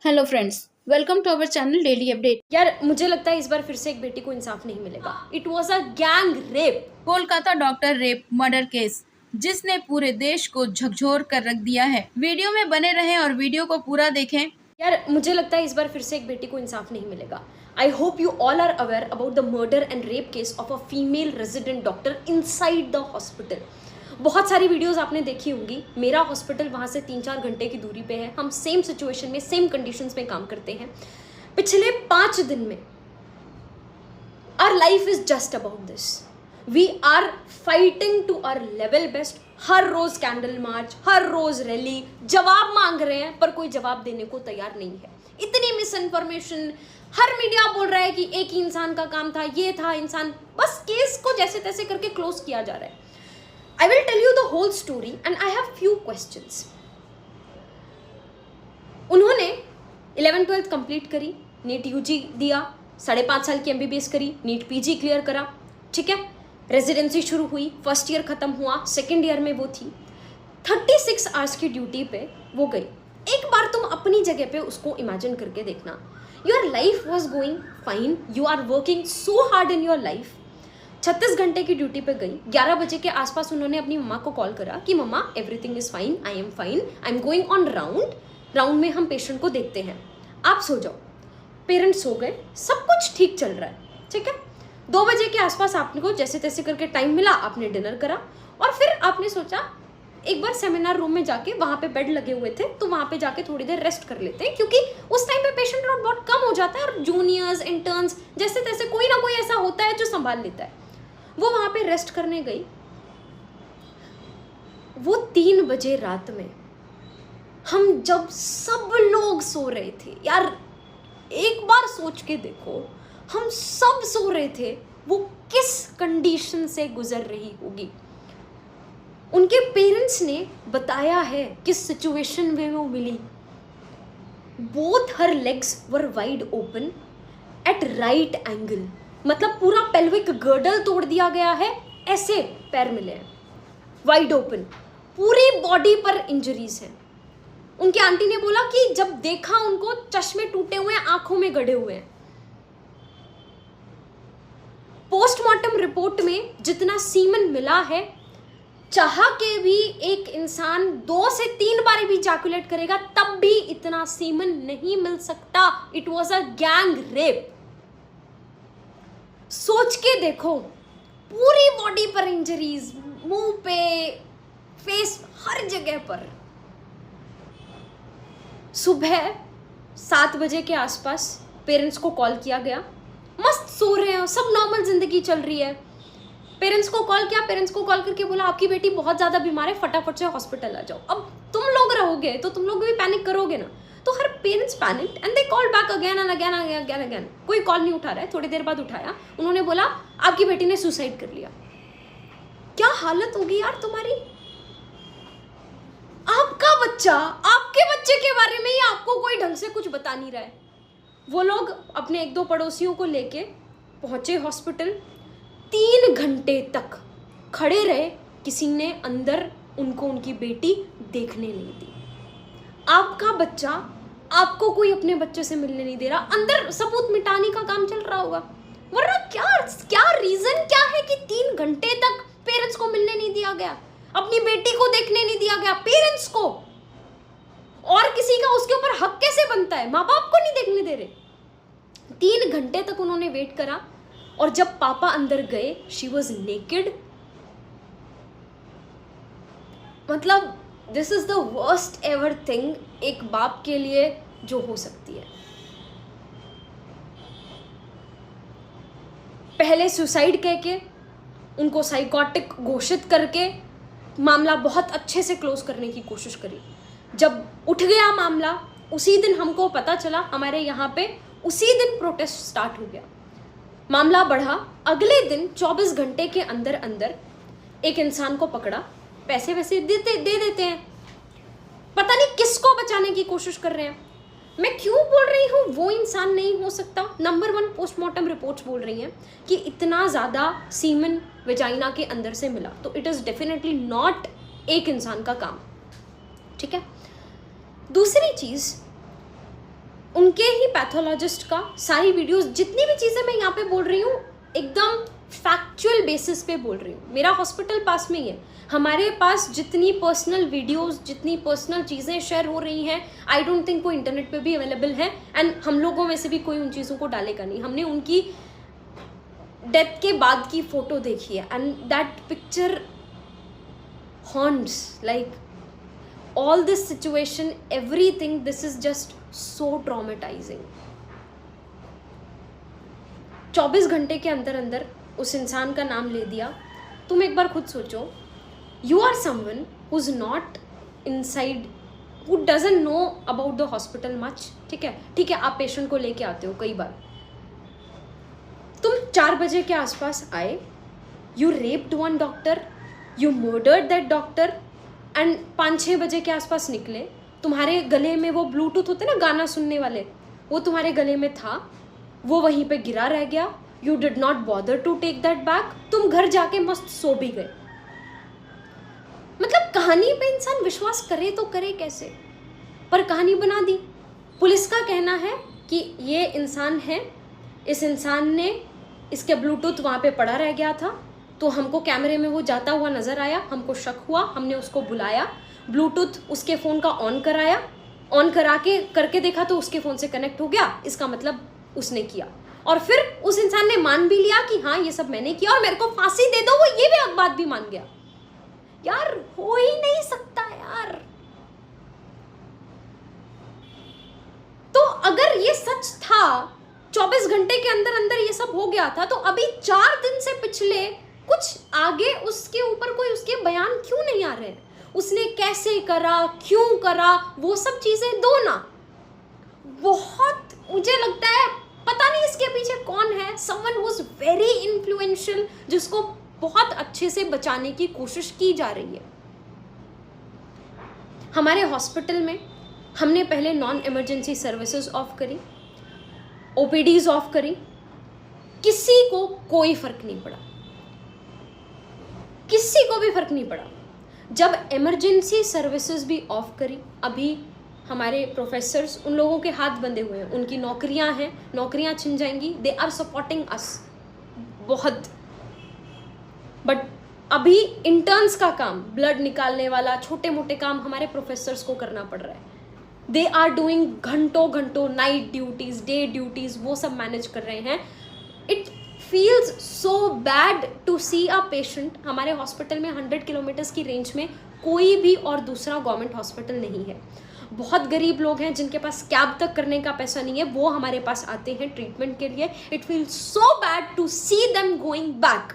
Hello friends, welcome to our channel daily update. यार मुझे लगता है इस बार फिर से एक बेटी को इंसाफ नहीं मिलेगा। It was a gang rape. Kolkata doctor rape murder case जिसने पूरे देश को झकझोर कर रख दिया है। वीडियो में बने रहें और वीडियो को पूरा देखें। यार मुझे लगता है इस बार फिर से एक बेटी को इंसाफ नहीं मिलेगा। I hope you all are aware about the murder and rape case of a female resident doctor inside the hospital. बहुत सारी वीडियोस आपने देखी होंगी। मेरा हॉस्पिटल वहाँ से 3-4 घंटे की दूरी पे है। हम सेम सिचुएशन में सेम कंडीशंस में काम करते हैं। पिछले 5 दिन में our life is just about this. We are fighting to our level best. हर रोज कैंडल मार्च, हर रोज रैली, जवाब मांग रहे हैं पर कोई जवाब देने को तैयार नहीं है। इतनी मिस इन्फॉर्मेशन, हर मीडिया बोल रहा है कि एक ही इंसान का काम था, ये था इंसान। बस केस को जैसे तैसे करके क्लोज किया जा रहा है। I will tell you the whole story and I have few questions. उन्होंने 11th-12th कंप्लीट करी, नीट यूजी दिया, 5.5 साल की MBBS करी, नीट PG क्लियर करा, ठीक है। रेजिडेंसी शुरू हुई, फर्स्ट ईयर खत्म हुआ, सेकेंड ईयर में वो थी। 36 आवर्स की ड्यूटी पे वो गई। एक बार तुम अपनी जगह पे उसको इमेजिन करके देखना। Your life was going fine, you are working so hard in your life. 36 घंटे की ड्यूटी पे गई। 11 बजे के आसपास उन्होंने अपनी मम्मा को कॉल करा कि मम्मा everything is fine, I am fine, I am going on round में हम पेशेंट को देखते हैं, आप सो जाओ। पेरेंट्स सो गए, सब कुछ ठीक चल रहा है, ठीक है। 2 बजे के आसपास आपने को जैसे तैसे करके टाइम मिला, आपने डिनर करा और फिर आपने सोचा एक बार सेमिनार रूम में जाके, वहाँ पे बेड लगे हुए थे तो वहाँ पे जाके थोड़ी देर रेस्ट कर लेते हैं, क्योंकि उस टाइम पे पेशेंट लोड बहुत कम हो जाता है और जूनियर्स इंटर्न्स जैसे तैसे कोई ना कोई ऐसा होता है जो संभाल लेता है। वो वहां पे रेस्ट करने गई। वो 3 बजे रात में, हम जब सब लोग सो रहे थे, यार एक बार सोच के देखो, हम सब सो रहे थे, वो किस कंडीशन से गुजर रही होगी। उनके पेरेंट्स ने बताया है किस सिचुएशन में वो मिली। Both her legs were wide open at right angle, मतलब पूरा पेल्विक गर्डल तोड़ दिया गया है, ऐसे पैर मिले हैं वाइड ओपन, पूरी बॉडी पर इंजरीज हैं। उनके आंटी ने बोला कि जब देखा उनको, चश्मे टूटे हुए हैं, आंखों में गड़े हुए हैं। पोस्टमार्टम रिपोर्ट में जितना सीमन मिला है, चाह के भी एक इंसान 2 से 3 बार भी इजैकुलेट करेगा तब भी इतना सीमन नहीं मिल सकता। It was a gang rape. सोच के देखो, पूरी बॉडी पर इंजरीज, मुंह पे, फेस, हर जगह पर। सुबह 7 बजे के आसपास पेरेंट्स को कॉल किया गया। मस्त सो रहे हैं, सब नॉर्मल जिंदगी चल रही है। पेरेंट्स को कॉल किया, पेरेंट्स को कॉल करके बोला आपकी बेटी बहुत ज़्यादा बीमार है, फटाफट से हॉस्पिटल आ जाओ। अब तुम लोग रहोगे तो तुम लोग भी पैनिक करोगे ना, तो her parents panicked and they call back again and again again again. कोई कॉल नहीं उठा रहा है। थोड़ी देर बाद उठाया, उन्होंने बोला आपकी बेटी ने सुसाइड कर लिया। क्या हालत होगी यार तुम्हारी। आपका बच्चा, आपके बच्चे के बारे में ही आपको कोई ढंग से कुछ बता नहीं रहा है। वो लोग अपने 1-2 पड़ोसियों को लेके पहुंचे हॉस्पिटल। 3 घंटे तक खड़े रहे, किसी ने अंदर उनको उनकी बेटी देखने नहीं दी। आपका बच्चा, आपको कोई अपने बच्चे से मिलने नहीं दे रहा, अंदर सबूत मिटाने का काम चल रहा होगा। वरना क्या रीजन क्या है कि 3 घंटे तक पेरेंट्स को मिलने नहीं दिया गया, अपनी बेटी को देखने नहीं दिया गया। पेरेंट्स को और किसी का उसके ऊपर हक कैसे बनता है? माँ बाप को नहीं देखने दे रहे। 3 घंटे तक उन्होंने वेट करा और जब पापा अंदर गए, शी वॉज नेकेड। मतलब this is the worst ever thing एक बाप के लिए जो हो सकती है। पहले सुसाइड कह के, उनको साइकोटिक घोषित करके मामला बहुत अच्छे से क्लोज करने की कोशिश करी। जब उठ गया मामला, उसी दिन हमको पता चला, हमारे यहाँ पे उसी दिन प्रोटेस्ट स्टार्ट हो गया। मामला बढ़ा। अगले दिन 24 घंटे के अंदर अंदर एक इंसान को पकड़ा। पैसे वैसे दे देते हैं, पता नहीं किसको बचाने की कोशिश कर रहे हैं। मैं क्यों बोल रही हूँ वो इंसान नहीं हो सकता? नंबर 1, पोस्टमार्टम रिपोर्ट्स बोल रही हैं कि इतना ज़्यादा सीमन वेजाइना के अंदर से मिला, तो इट इज़ डेफिनेटली नॉट एक इंसान का काम, ठीक है। दूसरी चीज़, उनके ही पैथोलॉजिस्ट का सारी वीडियोस, जितनी भी चीज़ें मैं यहाँ पे बोल रही हूँ एकदम फैक्चुअल बेसिस पे बोल रही हूँ। मेरा हॉस्पिटल पास में ही है, हमारे पास जितनी पर्सनल वीडियोस, जितनी पर्सनल चीज़ें शेयर हो रही हैं, आई डोंट थिंक वो इंटरनेट पे भी अवेलेबल है। एंड हम लोगों में से भी कोई उन चीज़ों को डालेगा नहीं। हमने उनकी डेथ के बाद की फ़ोटो देखी है and that picture haunts like all this situation, everything, this is just so traumatizing. 24 घंटे के अंदर अंदर उस इंसान का नाम ले दिया। तुम एक बार खुद सोचो, you are someone who's not inside, who doesn't know about the hospital much. ठीक है, आप पेशेंट को लेके आते हो कई बार, तुम 4 बजे के आसपास आए, you raped one doctor, you murdered that doctor, and 5-6 बजे के आसपास निकले, तुम्हारे गले में वो ब्लूटूथ होते ना गाना सुनने वाले, वो तुम्हारे गले में था, वो वहीं पे गिरा रह गया, you did not bother to take that back, तुम घर जाके मस्त सो भी गए। मतलब कहानी पे इंसान विश्वास करे तो करे कैसे, पर कहानी बना दी। पुलिस का कहना है कि ये इंसान है, इस इंसान ने, इसके ब्लूटूथ वहाँ पे पड़ा रह गया था, तो हमको कैमरे में वो जाता हुआ नज़र आया, हमको शक हुआ, हमने उसको बुलाया, ब्लूटूथ उसके फ़ोन का ऑन कराया, ऑन करा के करके देखा तो उसके फ़ोन से कनेक्ट हो गया, इसका मतलब उसने किया। और फिर उस इंसान ने मान भी लिया कि हाँ ये सब मैंने किया और मेरे को फांसी दे दो, वो ये भी एक बात भी मान गया। यार हो ही नहीं सकता यार। तो अगर ये सच था, 24 घंटे के अंदर अंदर ये सब हो गया था, तो अभी 4 दिन से पिछले कुछ आगे उसके ऊपर कोई उसके बयान क्यों नहीं आ रहे हैं? उसने कैसे करा, क्यों करा, वो सब चीजें दो ना। बहुत मुझे लगता है पता नहीं इसके पीछे कौन है, someone who is very influential, जिसको बहुत अच्छे से बचाने की कोशिश की जा रही है। हमारे हॉस्पिटल में हमने पहले नॉन इमरजेंसी सर्विसेज ऑफ करी, ओपीडीज ऑफ करी, किसी को कोई फर्क नहीं पड़ा, किसी को भी फर्क नहीं पड़ा। जब इमरजेंसी सर्विसेज भी ऑफ करी, अभी हमारे प्रोफेसर्स, उन लोगों के हाथ बंधे हुए हैं, उनकी नौकरियां हैं, नौकरियां छिन जाएंगी, दे आर सपोर्टिंग अस बहुत, बट अभी इंटर्न्स का काम, ब्लड निकालने वाला छोटे मोटे काम हमारे प्रोफेसर्स को करना पड़ रहा है। दे आर डूइंग घंटों घंटों नाइट ड्यूटीज, डे ड्यूटीज, वो सब मैनेज कर रहे हैं। It feels so bad to see a patient। हमारे हॉस्पिटल में 100 किलोमीटर्स की रेंज में कोई भी और दूसरा गवर्नमेंट हॉस्पिटल नहीं है। बहुत गरीब लोग हैं जिनके पास कैब तक करने का पैसा नहीं है, वो हमारे पास आते हैं ट्रीटमेंट के लिए। It feels so bad to see them going back.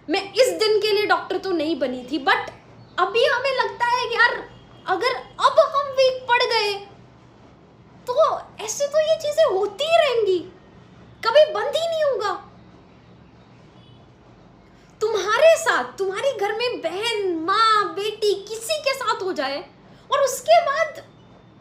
मैं इस दिन के लिए डॉक्टर तो नहीं बनी थी, बट अभी हमें लगता है कि यार अगर अब हम वीक पड़ गए तो ऐसे तो ये चीजें होती ही रहेंगी, कभी बंद ही नहीं होगा। तुम्हारे साथ, तुम्हारे घर में बहन, माँ, बेटी, किसी के साथ हो जाए और उसके बाद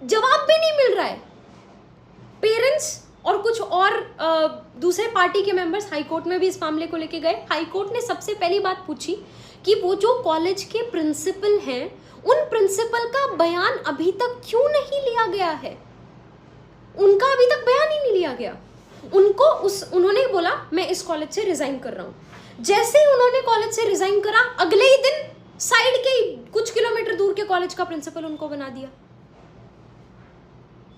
जवाब भी नहीं मिल रहा है। पेरेंट्स और कुछ और दूसरे पार्टी के मेंबर्स हाई कोर्ट में भी इस मामले को लेके गए। हाई कोर्ट ने सबसे पहली बात पूछी कि वो जो कॉलेज के प्रिंसिपल हैं, उन प्रिंसिपल का बयान अभी तक क्यों नहीं लिया गया है। उनका अभी तक बयान ही नहीं लिया गया। उन्होंने बोला मैं इस कॉलेज से रिजाइन कर रहा हूं। जैसे ही उन्होंने कॉलेज से रिजाइन करा, अगले ही दिन साइड के कुछ किलोमीटर दूर के कॉलेज का प्रिंसिपल उनको बना दिया।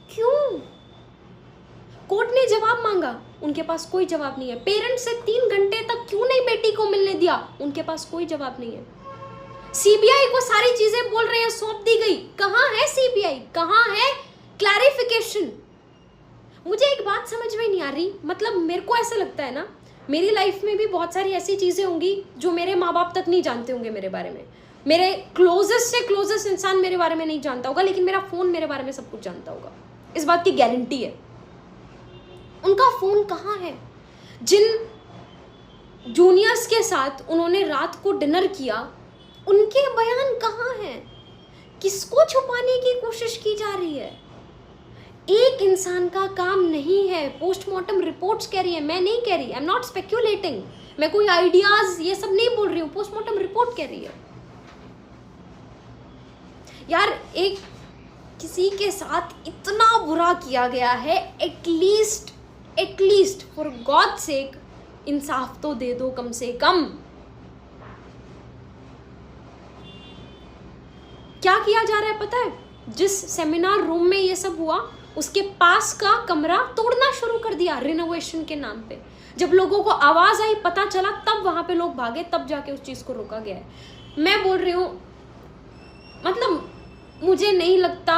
क्यों? कोर्ट ने जवाब मांगा, उनके पास कोई जवाब नहीं है। पेरेंट्स से 3 घंटे तक क्यों नहीं बेटी को मिलने दिया, उनके पास कोई जवाब नहीं है। सीबीआई को सारी चीजें बोल रहे हैं सौंप दी गई, कहां है सीबीआई, कहां है क्लैरिफिकेशन। मुझे एक बात समझ में नहीं आ रही, मतलब मेरे को ऐसा लगता है ना, मेरी लाइफ में भी बहुत सारी ऐसी चीजें होंगी जो मेरे माँ बाप तक नहीं जानते होंगे मेरे बारे में, मेरे क्लोजेस्ट से क्लोजेस्ट इंसान मेरे बारे में नहीं जानता होगा, लेकिन मेरा फोन मेरे बारे में सब कुछ जानता होगा, इस बात की गारंटी है। उनका फोन कहाँ है? जिन जूनियर्स के साथ उन्होंने रात को डिनर किया, उनके बयान कहाँ हैं? किसको छुपाने की कोशिश की जा रही है? एक इंसान का काम नहीं है। पोस्टमार्टम रिपोर्ट्स कह रही है, मैं नहीं कह रही, आई एम नॉट स्पेक्यूलेटिंग, मैं कोई आइडियाज ये सब नहीं बोल रही हूँ, पोस्टमार्टम रिपोर्ट कह रही है। यार एक किसी के साथ इतना बुरा किया गया है, एटलीस्ट फॉर गॉड सेक इंसाफ तो दे दो कम से कम। क्या किया जा रहा है पता है? जिस सेमिनार रूम में ये सब हुआ उसके पास का कमरा तोड़ना शुरू कर दिया रिनोवेशन के नाम पे। जब लोगों को आवाज आई, पता चला, तब वहां पे लोग भागे, तब जाके उस चीज को रोका गया है। मैं बोल रही हूँ, मतलब मुझे नहीं लगता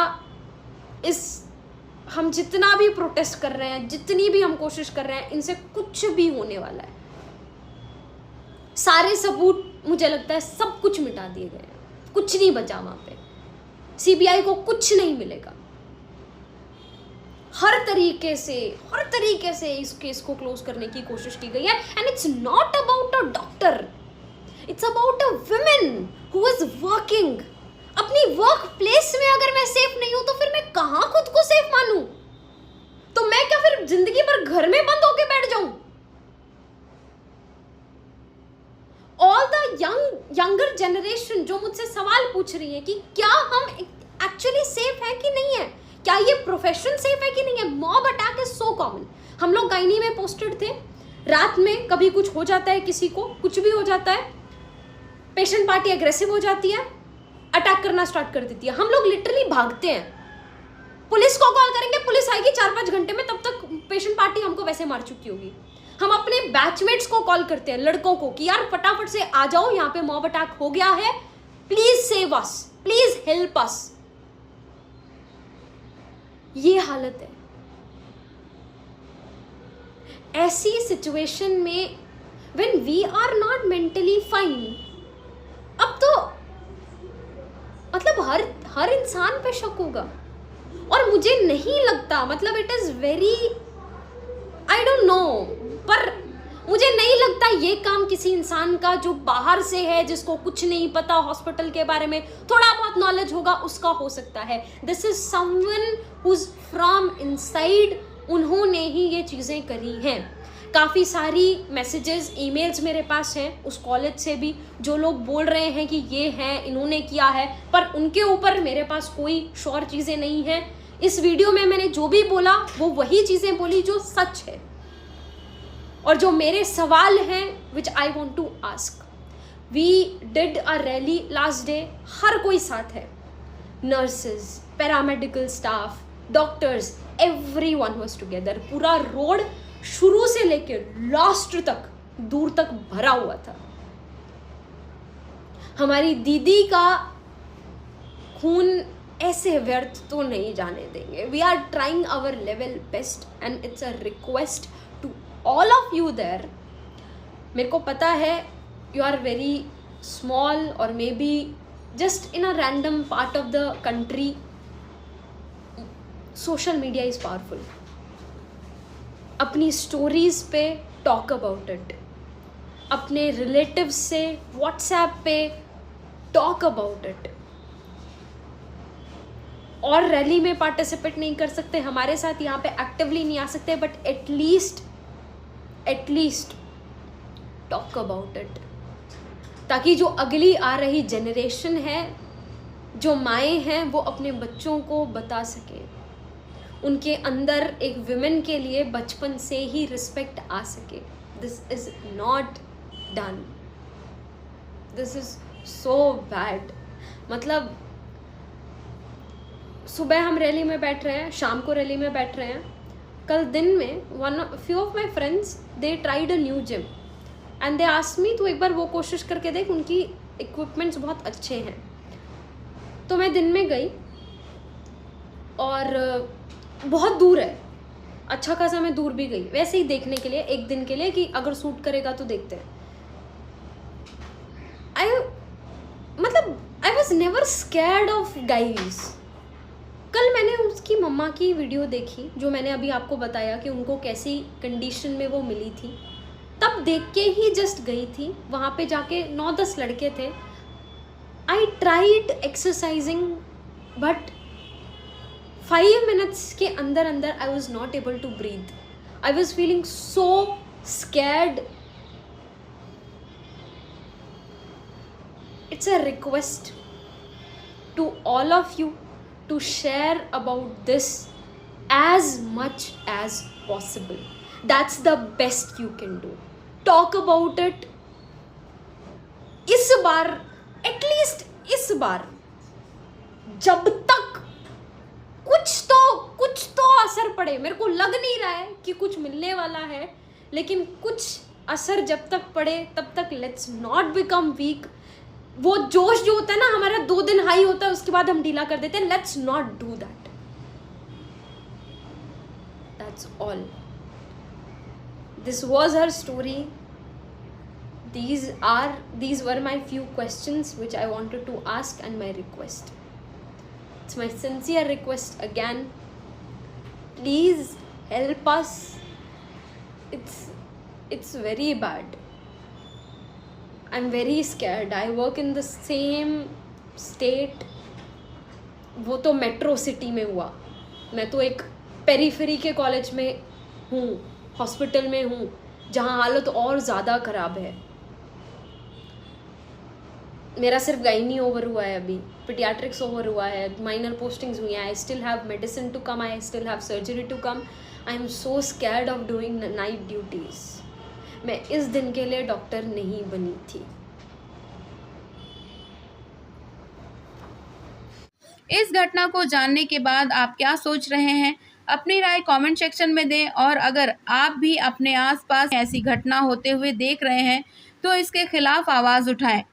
हम जितना भी प्रोटेस्ट कर रहे हैं, जितनी भी हम कोशिश कर रहे हैं, इनसे कुछ भी होने वाला है। सारे सबूत मुझे लगता है सब कुछ मिटा दिए गए हैं, कुछ नहीं बचा वहां पे। सीबीआई को कुछ नहीं मिलेगा। हर तरीके से इस केस को क्लोज करने की कोशिश की गई है। And it's not about a doctor, it's about a women who is working. अपनी वर्क प्लेस में अगर मैं सेफ नहीं हूं तो फिर मैं कहां खुद को सेफ मानूं? तो मैं क्या फिर जिंदगी भर घर में बंद होके बैठ जाऊं? ऑल द यंगर जनरेशन जो मुझसे सवाल पूछ रही है कि क्या हम एक्चुअली सेफ है कि नहीं है, क्या ये प्रोफेशन सेफ है कि नहीं है। Mob attack is so common. हम लोग गायनी में पोस्टेड थे, रात में कभी कुछ हो जाता है, किसी को कुछ भी हो जाता है, पेशेंट पार्टी एग्रेसिव हो जाती है, अटैक करना स्टार्ट कर देती है। हम लोग लिटरली भागते हैं, पुलिस को कॉल करेंगे, पुलिस आएगी 4-5 घंटे में, तब तक पेशेंट पार्टी हमको वैसे मार चुकी होगी। हम अपने बैचमेट्स को कॉल करते हैं, लड़कों को, कि यार फटाफट से आ जाओ, यहाँ पे मॉब अटैक हो गया है, please save us, please help us. ये हालत है। ऐसी सिचुएशन में when we are not mentally fine, अब तो मतलब हर इंसान पे शक होगा। और मुझे नहीं लगता, मतलब it is very, I don't know, पर मुझे नहीं लगता ये काम किसी इंसान का जो बाहर से है, जिसको कुछ नहीं पता हॉस्पिटल के बारे में, थोड़ा बहुत नॉलेज होगा, उसका हो सकता है। This is someone who is from inside, उन्होंने ही ये चीज़ें करी हैं। काफ़ी सारी मैसेजेस, ईमेल्स मेरे पास हैं उस कॉलेज से भी, जो लोग बोल रहे हैं कि ये हैं, इन्होंने किया है, पर उनके ऊपर मेरे पास कोई श्योर चीज़ें नहीं हैं। इस वीडियो में मैंने जो भी बोला वो वही चीज़ें बोली जो सच है, और जो मेरे सवाल हैं which I want to ask. We did a rally last day, हर कोई साथ है, nurses, paramedical staff, doctors, everyone was together. पूरा रोड शुरू से लेके लास्ट तक, दूर तक भरा हुआ था। हमारी दीदी का खून ऐसे व्यर्थ तो नहीं जाने देंगे। We are trying our level best and it's a request to all of you there. मेरे को पता है यू आर वेरी स्मॉल और maybe just in a random part of the country. Social media is powerful. अपनी stories पे talk about it, अपने relatives से WhatsApp पे टॉक अबाउट इट। और रैली में पार्टिसिपेट नहीं कर सकते, हमारे साथ यहाँ पे एक्टिवली नहीं आ सकते, but at least talk about it, ताकि जो अगली आ रही जनरेशन है, जो माएँ हैं, वो अपने बच्चों को बता सके, उनके अंदर एक विमेन के लिए बचपन से ही रिस्पेक्ट आ सके। This is not done, this is so bad. मतलब सुबह हम रैली में बैठ रहे हैं, शाम को रैली में बैठ रहे हैं। कल दिन में few of my friends they tried a new gym and they asked me, तो एक बार वो कोशिश करके देख, उनकी इक्विपमेंट्स बहुत अच्छे हैं। तो मैं दिन में गई और बहुत दूर है, अच्छा खासा मैं दूर भी गई, वैसे ही देखने के लिए, एक दिन के लिए, कि अगर सूट करेगा तो देखते हैं। I was never scared of guys. कल मैंने उसकी मम्मा की वीडियो देखी, जो मैंने अभी आपको बताया कि उनको कैसी कंडीशन में वो मिली थी, तब देख के ही जस्ट गई थी। वहाँ पे जाके 9-10 लड़के थे। I tried exercising but 5 minutes के अंदर I was not able to breathe. I was feeling so scared. It's a request to all of you to share about this as much as possible. That's the best you can do. Talk about it. इस बार, at least इस बार, जब तक कुछ तो असर पड़े, मेरे को लग नहीं रहा है कि कुछ मिलने वाला है, लेकिन कुछ असर जब तक पड़े तब तक लेट्स नॉट बिकम वीक. वो जोश जो होता है ना हमारा 2 दिन हाई होता है, उसके बाद हम ढीला कर देते हैं. Let's not do that. That's all. This was her story. These were my few questions which I wanted to ask, and my request. It's my sincere request again. Please help us. It's very bad. I'm very scared. I work in the same state. वो तो metro city में हुआ. मैं तो एक periphery के college में हूँ, हॉस्पिटल में हूँ, जहाँ हालत और ज़्यादा ख़राब है. मेरा सिर्फ गाइनी ओवर हुआ है, अभी पीडियाट्रिक्स ओवर हुआ है, माइनर पोस्टिंग्स हुई हैं. I still have medicine to come, I still have surgery to come. I am so scared of doing night duties. मैं इस दिन के लिए डॉक्टर नहीं बनी थी. इस घटना को जानने के बाद आप क्या सोच रहे हैं? अपनी राय कमेंट सेक्शन में दें, और अगर आप भी अपने आसपास ऐसी घटना होते हुए देख रहे हैं तो इसके खिलाफ आवाज़ उठाएं.